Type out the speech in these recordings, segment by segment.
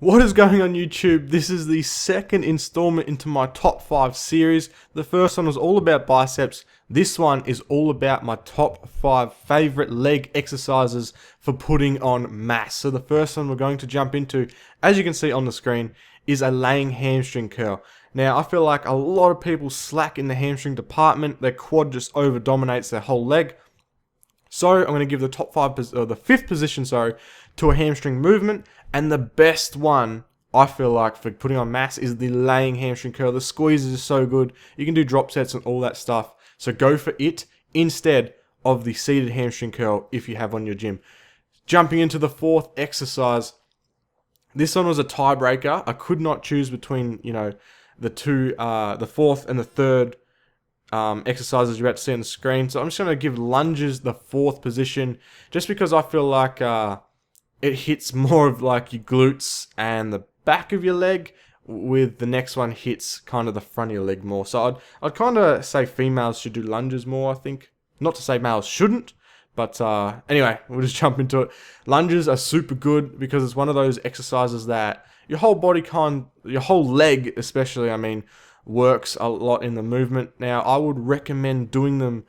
What is going on YouTube? This is the second installment into my top 5 series. The first one was all about biceps. This one is all about my top 5 favorite leg exercises for putting on mass. So the first one we're going to jump into, as you can see on the screen, is a laying hamstring curl. Now I feel like a lot of people slack in the hamstring department. Their quad just over dominates their whole leg. So I'm going to give the top 5, or the 5th position, sorry, to a hamstring movement, and the best one I feel like for putting on mass is the laying hamstring curl. The squeezes are so good. You can do drop sets and all that stuff. So go for it instead of the seated hamstring curl if you have on your gym. Jumping into the 4th exercise. This one was a tiebreaker. I could not choose between, the 4th and the 3rd exercises you're about to see on the screen. So I'm just going to give lunges the 4th position, just because I feel like it hits more of like your glutes and the back of your leg, with the next one hits kind of the front of your leg more. So I'd kind of say females should do lunges more, I think. Not to say males shouldn't, but anyway, we'll just jump into it. Lunges are super good because it's one of those exercises that your whole body your whole leg especially, works a lot in the movement. Now, I would recommend doing them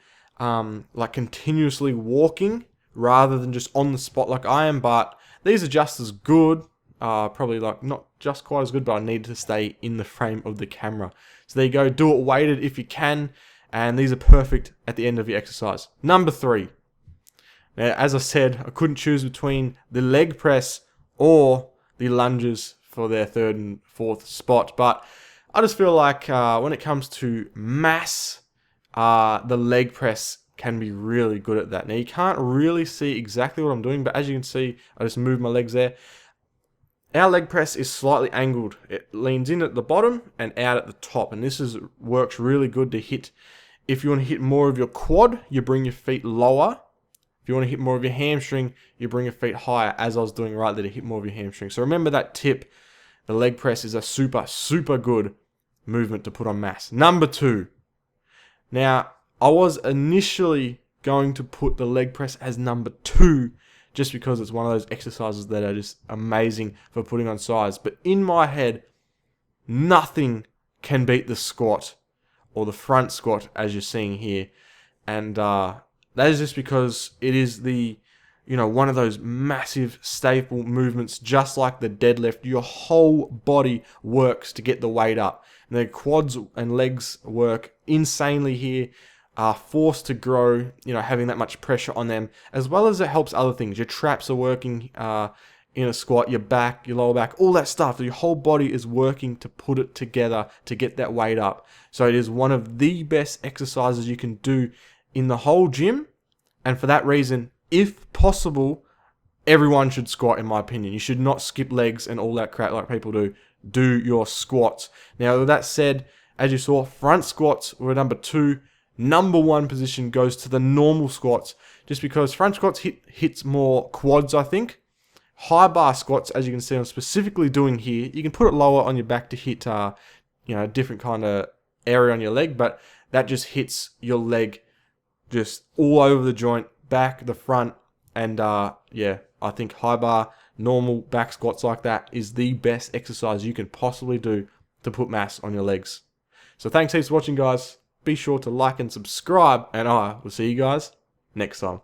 like continuously walking rather than just on the spot like I am, but these are just as good, probably like not just quite as good, but I need to stay in the frame of the camera. So there you go, do it weighted if you can, and these are perfect at the end of your exercise. Number 3. Now, as I said, I couldn't choose between the leg press or the lunges for their 3rd and 4th spot, but I just feel like when it comes to mass, the leg press can be really good at that. Now, you can't really see exactly what I'm doing, but as you can see, I just move my legs there. Our leg press is slightly angled. It leans in at the bottom and out at the top, and this works really good to hit. If you want to hit more of your quad, you bring your feet lower. If you want to hit more of your hamstring, you bring your feet higher, as I was doing right there to hit more of your hamstring. So remember that tip. The leg press is a super, super good movement to put on mass. Number 2. Now, I was initially going to put the leg press as number 2 just because it's one of those exercises that are just amazing for putting on size. But in my head, nothing can beat the squat or the front squat as you're seeing here. And that is just because it is one of those massive staple movements, just like the deadlift. Your whole body works to get the weight up. And the quads and legs work insanely here, are forced to grow, having that much pressure on them, as well as it helps other things. Your traps are working in a squat, your back, your lower back, all that stuff. Your whole body is working to put it together to get that weight up. So it is one of the best exercises you can do in the whole gym. And for that reason, if possible, everyone should squat, in my opinion. You should not skip legs and all that crap like people do. Do your squats. Now, with that said, as you saw, front squats were number 2. Number 1 position goes to the normal squats, just because front squats hits more quads, I think. High bar squats, as you can see I'm specifically doing here, you can put it lower on your back to hit a different kind of area on your leg, but that just hits your leg just all over the joint, back, the front, and I think high bar, normal back squats like that is the best exercise you can possibly do to put mass on your legs. So thanks heaps for watching, guys. Be sure to like and subscribe, and I will see you guys next time.